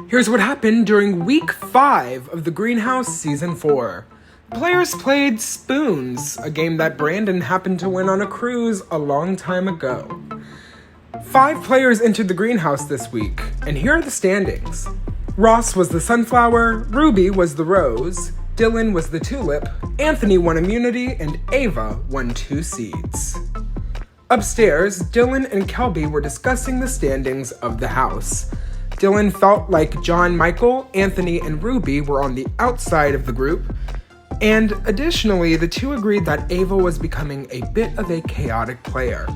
Here's what happened during week 5 of the Greenhouse Season 4. Players played Spoons, a game that Brandon happened to win on a cruise a long time ago. 5 players entered the Greenhouse this week, and here are the standings. Ross was the Sunflower, Ruby was the Rose, Dylan was the Tulip, Anthony won Immunity, and Ava won 2 seeds. Upstairs, Dylan and Kelby were discussing the standings of the house. Dylan felt like John Michael, Anthony, and Ruby were on the outside of the group, and additionally, the two agreed that Ava was becoming a bit of a chaotic player.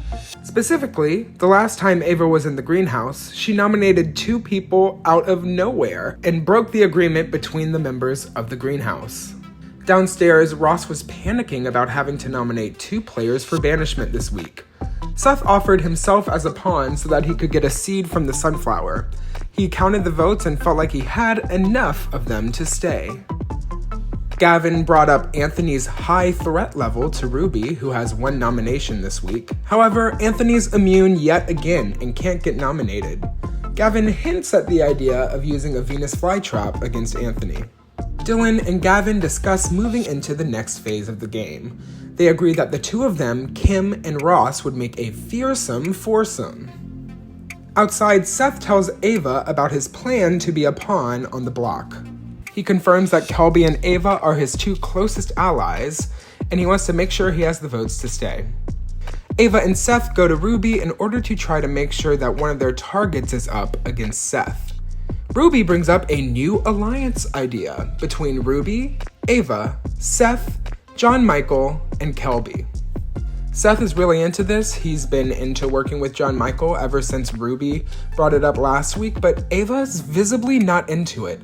Specifically, the last time Ava was in the Greenhouse, she nominated 2 people out of nowhere and broke the agreement between the members of the Greenhouse. Downstairs, Ross was panicking about having to nominate 2 players for banishment this week. Seth offered himself as a pawn so that he could get a seed from the Sunflower. He counted the votes and felt like he had enough of them to stay. Gavin brought up Anthony's high threat level to Ruby, who has 1 nomination this week. However, Anthony's immune yet again and can't get nominated. Gavin hints at the idea of using a Venus flytrap against Anthony. Dylan and Gavin discuss moving into the next phase of the game. They agree that the 2 of them, Kim and Ross, would make a fearsome foursome. Outside, Seth tells Ava about his plan to be a pawn on the block. He confirms that Kelby and Ava are his 2 closest allies, and he wants to make sure he has the votes to stay. Ava and Seth go to Ruby in order to try to make sure that one of their targets is up against Seth. Ruby brings up a new alliance idea between Ruby, Ava, Seth, John Michael, and Kelby. Seth is really into this. He's been into working with John Michael ever since Ruby brought it up last week, but Ava's visibly not into it.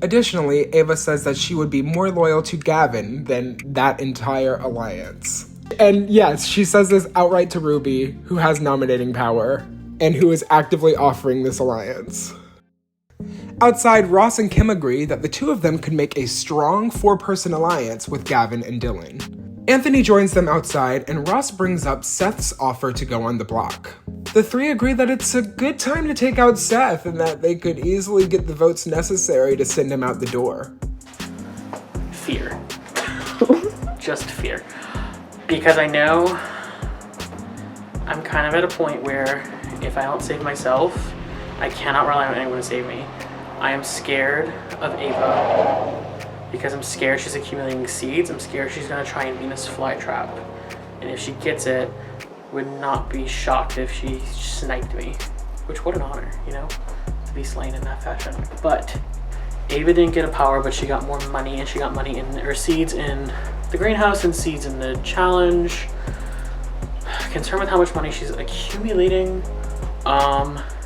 Additionally, Ava says that she would be more loyal to Gavin than that entire alliance. And yes, she says this outright to Ruby, who has nominating power, and who is actively offering this alliance. Outside, Ross and Kim agree that the 2 of them could make a strong 4-person alliance with Gavin and Dylan. Anthony joins them outside, and Ross brings up Seth's offer to go on the block. The 3 agree that it's a good time to take out Seth and that they could easily get the votes necessary to send him out the door. Fear. Just fear. Because I know I'm kind of at a point where if I don't save myself, I cannot rely on anyone to save me. I am scared of Ava because I'm scared she's accumulating seeds. I'm scared she's going to try and Venus flytrap. And if she gets it, would not be shocked if she sniped me. Which, what an honor, you know, to be slain in that fashion. But Ava didn't get a power, but she got more money, and she got money in her seeds in the Greenhouse and seeds in the challenge. Concerned with how much money she's accumulating.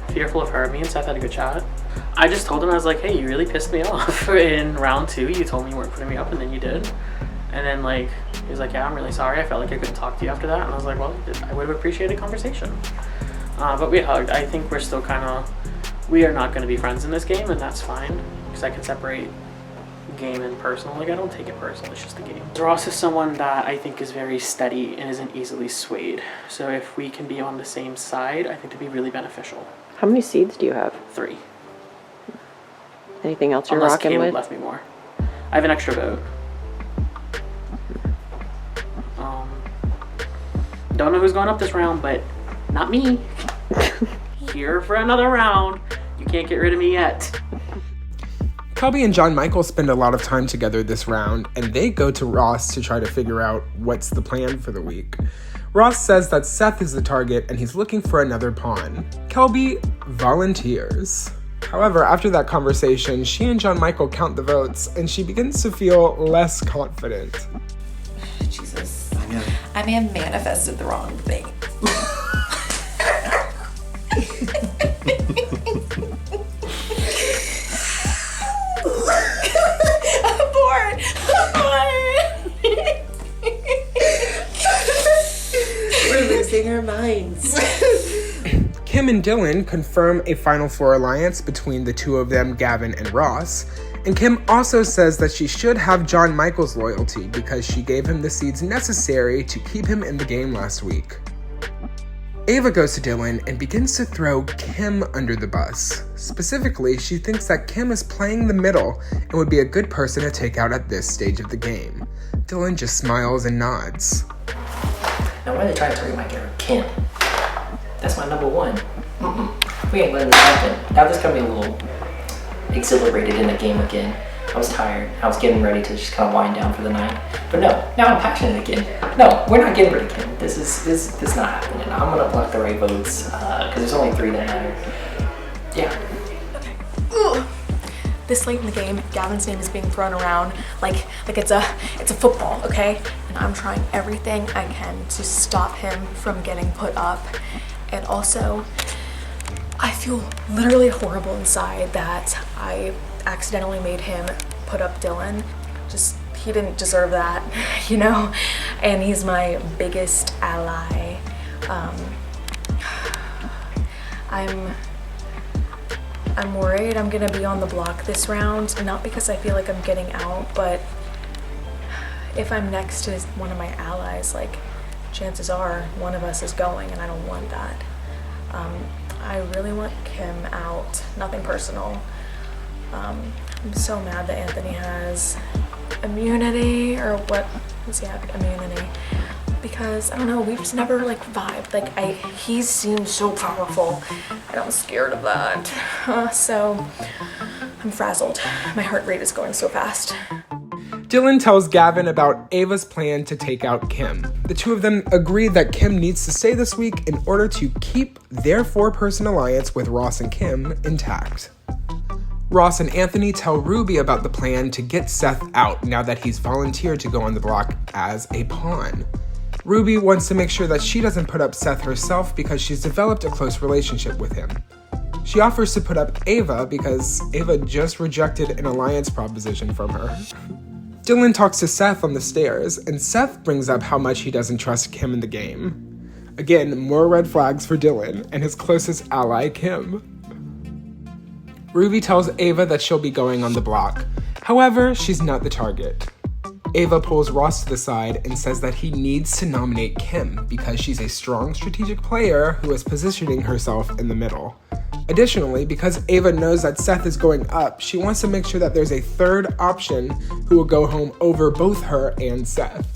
Fearful of her. Me and Seth had a good chat. I just told him, I was like, hey, you really pissed me off in round 2. You told me you weren't putting me up, and then you did. And then, like, he was like, yeah, I'm really sorry. I felt like I couldn't talk to you after that. And I was like, well, I would have appreciated a conversation. But we hugged. I think we're still we are not going to be friends in this game, and that's fine. Because I can separate game and personal. Like, I don't take it personal. It's just a game. Ross is someone that I think is very steady and isn't easily swayed. So if we can be on the same side, I think it'd be really beneficial. How many seeds do you have? 3. Anything else you're Unless rocking Caleb with? left me more. I have an extra vote. Don't know who's going up this round, but not me. Here for another round. You can't get rid of me yet. Kelby and John Michael spend a lot of time together this round, and they go to Ross to try to figure out what's the plan for the week. Ross says that Seth is the target and he's looking for another pawn. Kelby volunteers. However, after that conversation, she and John Michael count the votes, and she begins to feel less confident. Jesus. I may have manifested the wrong thing. I'm bored. We're losing our minds. Kim and Dylan confirm a Final Four alliance between the 2 of them, Gavin and Ross. And Kim also says that she should have John Michael's loyalty because she gave him the seeds necessary to keep him in the game last week. Ava goes to Dylan and begins to throw Kim under the bus. Specifically, she thinks that Kim is playing the middle and would be a good person to take out at this stage of the game. Dylan just smiles and nods. Now, why are they trying to target my character, Kim? That's my number one. We ain't letting this happen. Now this got me a little exhilarated in the game again. I was tired. I was getting ready to just kind of wind down for the night. But no, now I'm passionate again. No, we're not getting rid of Kim. This is not happening. I'm gonna block the right votes because there's only 3 that matter. Yeah. Okay. Ugh. This late in the game, Gavin's name is being thrown around like it's a football, okay? And I'm trying everything I can to stop him from getting put up. And also, I feel literally horrible inside that I accidentally made him put up Dylan. Just, he didn't deserve that, you know? And he's my biggest ally. I'm worried I'm gonna be on the block this round, not because I feel like I'm getting out, but if I'm next to one of my allies, like, chances are one of us is going, and I don't want that. I really want Kim out, nothing personal. I'm so mad that Anthony has immunity, or what does he have, immunity? Because, I don't know, we just never, like, vibed. Like, he seems so powerful, and I'm scared of that. So, I'm frazzled. My heart rate is going so fast. Dylan tells Gavin about Ava's plan to take out Kim. The two of them agree that Kim needs to stay this week in order to keep their 4-person alliance with Ross and Kim intact. Ross and Anthony tell Ruby about the plan to get Seth out now that he's volunteered to go on the block as a pawn. Ruby wants to make sure that she doesn't put up Seth herself because she's developed a close relationship with him. She offers to put up Ava because Ava just rejected an alliance proposition from her. Dylan talks to Seth on the stairs, and Seth brings up how much he doesn't trust Kim in the game. Again, more red flags for Dylan and his closest ally, Kim. Ruby tells Ava that she'll be going on the block. However, she's not the target. Ava pulls Ross to the side and says that he needs to nominate Kim because she's a strong strategic player who is positioning herself in the middle. Additionally, because Ava knows that Seth is going up, she wants to make sure that there's a third option who will go home over both her and Seth.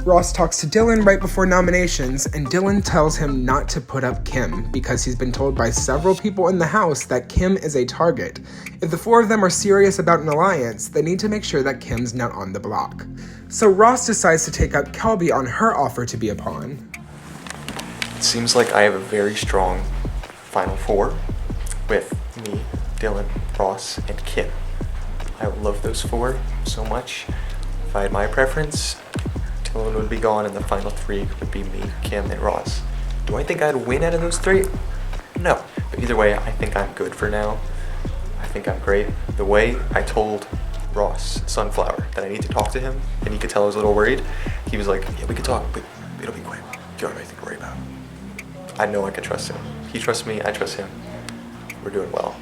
Ross talks to Dylan right before nominations, and Dylan tells him not to put up Kim because he's been told by several people in the house that Kim is a target. If the 4 of them are serious about an alliance, they need to make sure that Kim's not on the block. So Ross decides to take up Kelby on her offer to be a pawn. It seems like I have a very strong Final 4 with me, Dylan, Ross, and Kim. I love those 4 so much. If I had my preference, Dylan would be gone and the final 3 would be me, Kim, and Ross. Do I think I'd win out of those 3? No. But either way, I think I'm good for now. I think I'm great. The way I told Ross, Sunflower, that I need to talk to him, and he could tell I was a little worried, he was like, yeah, we can talk, but it'll be quick. You don't have anything to worry about. I know I can trust him. He trusts me, I trust him. We're doing well.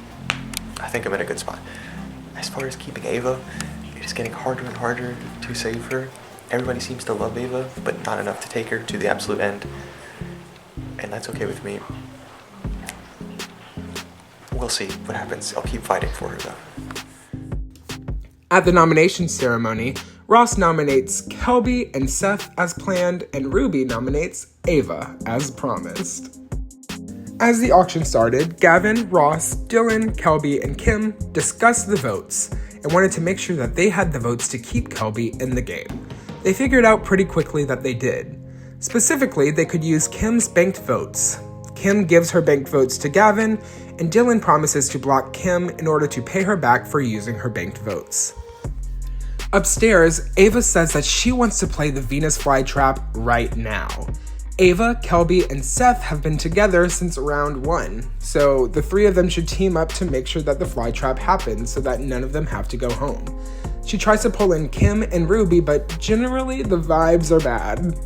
I think I'm in a good spot. As far as keeping Ava, it is getting harder and harder to save her. Everybody seems to love Ava, but not enough to take her to the absolute end. And that's okay with me. We'll see what happens. I'll keep fighting for her, though. At the nomination ceremony, Ross nominates Kelby and Seth as planned, and Ruby nominates Ava as promised. As the auction started, Gavin, Ross, Dylan, Kelby, and Kim discussed the votes and wanted to make sure that they had the votes to keep Kelby in the game. They figured out pretty quickly that they did. Specifically, they could use Kim's banked votes. Kim gives her banked votes to Gavin, and Dylan promises to block Kim in order to pay her back for using her banked votes. Upstairs, Ava says that she wants to play the Venus flytrap right now. Ava, Kelby, and Seth have been together since round 1, so the 3 of them should team up to make sure that the flytrap happens so that none of them have to go home. She tries to pull in Kim and Ruby, but generally the vibes are bad.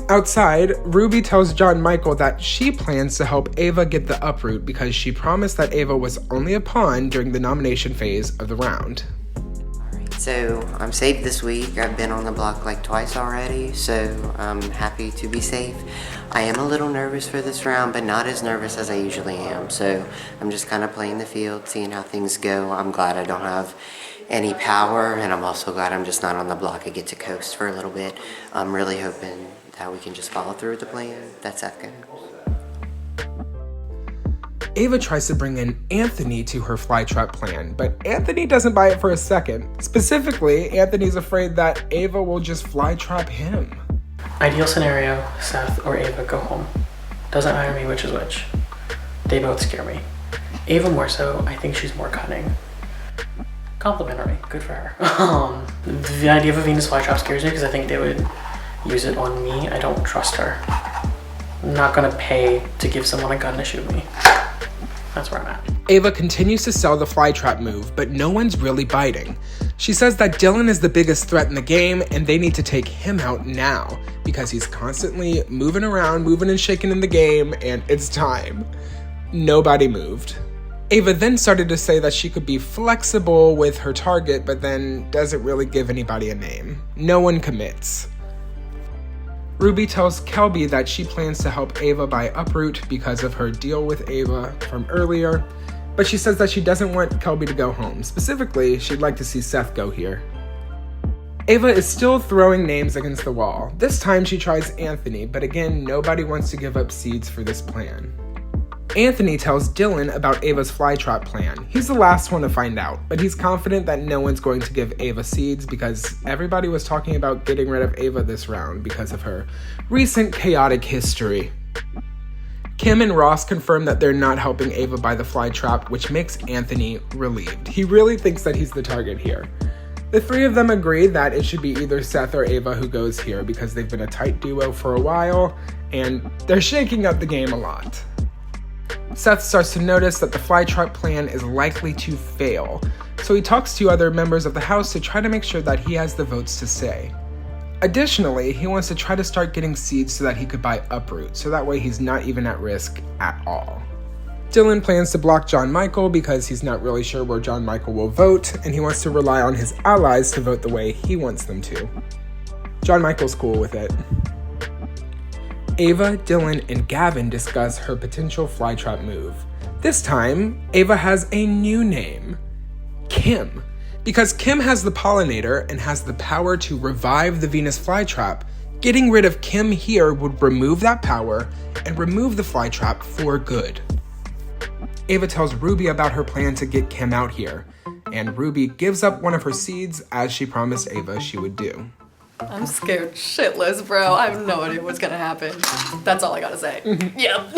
Outside, Ruby tells John Michael that she plans to help Ava get the uproot because she promised that Ava was only a pawn during the nomination phase of the round. Alright, So I'm safe this week. I've been on the block like twice already, so I'm happy to be safe. I am a little nervous for this round, but not as nervous as I usually am. So I'm just kind of playing the field, seeing how things go. I'm glad I don't have any power, and I'm also glad I'm just not on the block. I get to coast for a little bit. I'm really hoping that we can just follow through with the plan. That's Seth goes. Ava tries to bring in Anthony to her flytrap plan, but Anthony doesn't buy it for a second. Specifically, Anthony's afraid that Ava will just flytrap him. Ideal scenario, Seth or Ava go home. Doesn't matter to me which is which. They both scare me. Ava more so, I think she's more cunning. Complimentary, good for her. The idea of a Venus flytrap scares me because I think they would use it on me. I don't trust her. I'm not gonna pay to give someone a gun to shoot me. That's where I'm at. Ava continues to sell the flytrap move, but no one's really biting. She says that Dylan is the biggest threat in the game and they need to take him out now because he's constantly moving around, moving and shaking in the game, and it's time. Nobody moved. Ava then started to say that she could be flexible with her target, but then doesn't really give anybody a name. No one commits. Ruby tells Kelby that she plans to help Ava buy Uproot because of her deal with Ava from earlier, but she says that she doesn't want Kelby to go home. Specifically, she'd like to see Seth go here. Ava is still throwing names against the wall. This time she tries Anthony, but again, nobody wants to give up seeds for this plan. Anthony tells Dylan about Ava's flytrap plan. He's the last one to find out, but he's confident that no one's going to give Ava seeds because everybody was talking about getting rid of Ava this round because of her recent chaotic history. Kim and Ross confirm that they're not helping Ava buy the flytrap, which makes Anthony relieved. He really thinks that he's the target here. The three of them agree that it should be either Seth or Ava who goes here because they've been a tight duo for a while, and they're shaking up the game a lot. Seth starts to notice that the flytrap plan is likely to fail, so he talks to other members of the house to try to make sure that he has the votes to say. Additionally, he wants to try to start getting seeds so that he could buy Uproot, so that way he's not even at risk at all. Dylan plans to block John Michael because he's not really sure where John Michael will vote, and he wants to rely on his allies to vote the way he wants them to. John Michael's cool with it. Ava, Dylan, and Gavin discuss her potential flytrap move. This time, Ava has a new name, Kim. Because Kim has the pollinator and has the power to revive the Venus flytrap, getting rid of Kim here would remove that power and remove the flytrap for good. Ava tells Ruby about her plan to get Kim out here, and Ruby gives up one of her seeds as she promised Ava she would do. I'm scared shitless, bro. I have no idea what's gonna happen. That's all I gotta say. Yep.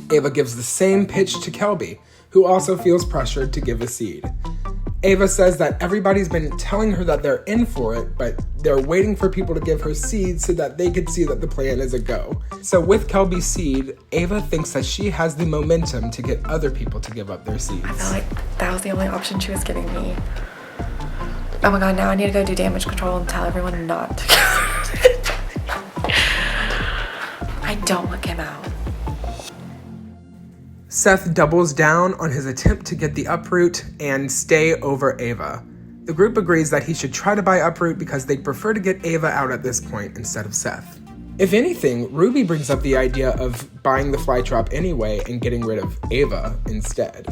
Ava gives the same pitch to Kelby, who also feels pressured to give a seed. Ava says that everybody's been telling her that they're in for it, but they're waiting for people to give her seeds so that they could see that the plan is a go. So with Kelby's seed, Ava thinks that she has the momentum to get other people to give up their seeds. I felt like that was the only option she was giving me. Oh my god, now I need to go do damage control and tell everyone not to. I don't want Kim out. Seth doubles down on his attempt to get the Uproot and stay over Ava. The group agrees that he should try to buy Uproot because they'd prefer to get Ava out at this point instead of Seth. If anything, Ruby brings up the idea of buying the flytrap anyway and getting rid of Ava instead.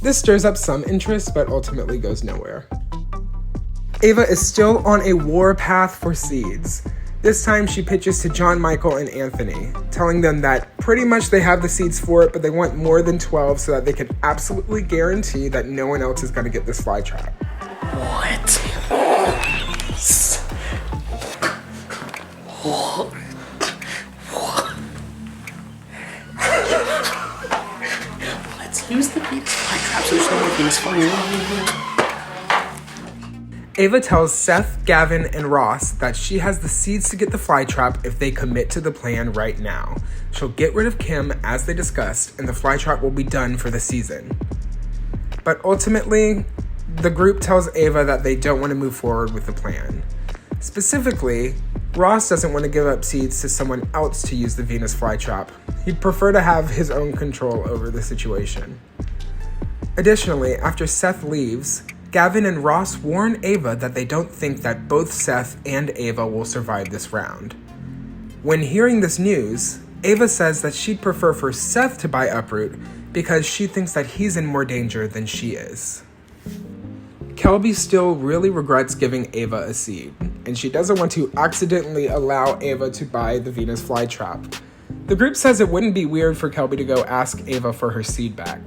This stirs up some interest, but ultimately goes nowhere. Ava is still on a war path for seeds. This time she pitches to John Michael and Anthony, telling them that pretty much they have the seeds for it, but they want more than 12 so that they can absolutely guarantee that no one else is going to get this flytrap. What? Let's use the Venus flytrap so there's no Venus flytrap. Ava tells Seth, Gavin, and Ross that she has the seeds to get the flytrap if they commit to the plan right now. She'll get rid of Kim as they discussed, and the flytrap will be done for the season. But ultimately, the group tells Ava that they don't want to move forward with the plan. Specifically, Ross doesn't want to give up seeds to someone else to use the Venus flytrap. He'd prefer to have his own control over the situation. Additionally, after Seth leaves, Gavin and Ross warn Ava that they don't think that both Seth and Ava will survive this round. When hearing this news, Ava says that she'd prefer for Seth to buy Uproot because she thinks that he's in more danger than she is. Kelby still really regrets giving Ava a seed, and she doesn't want to accidentally allow Ava to buy the Venus flytrap. The group says it wouldn't be weird for Kelby to go ask Ava for her seed back.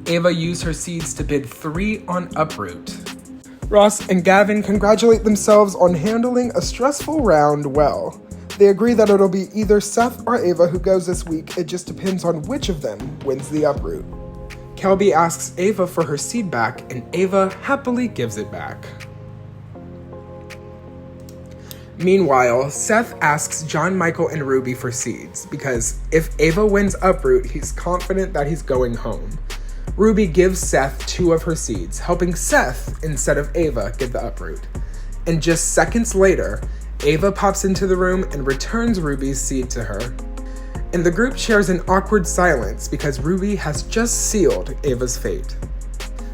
Ava used her seeds to bid 3 on Uproot. Ross and Gavin congratulate themselves on handling a stressful round well. They agree that it'll be either Seth or Ava who goes this week, it just depends on which of them wins the Uproot. Kelby asks Ava for her seed back, and Ava happily gives it back. Meanwhile, Seth asks John Michael and Ruby for seeds, because if Ava wins Uproot, he's confident that he's going home. Ruby gives Seth 2 of her seeds, helping Seth, instead of Ava, get the Uproot. And just seconds later, Ava pops into the room and returns Ruby's seed to her. And the group shares an awkward silence because Ruby has just sealed Ava's fate.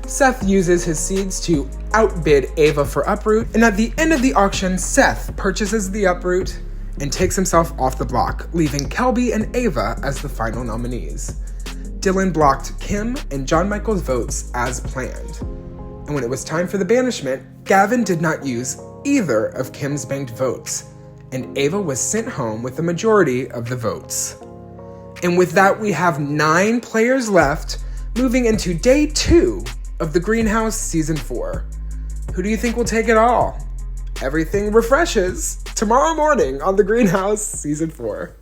Seth uses his seeds to outbid Ava for Uproot, and at the end of the auction, Seth purchases the Uproot and takes himself off the block, leaving Kelby and Ava as the final nominees. Dylan blocked Kim and John Michael's votes as planned. And when it was time for the banishment, Gavin did not use either of Kim's banked votes, and Ava was sent home with the majority of the votes. And with that, we have 9 players left, moving into day 2 of the Greenhouse Season 4. Who do you think will take it all? Everything refreshes tomorrow morning on the Greenhouse Season 4.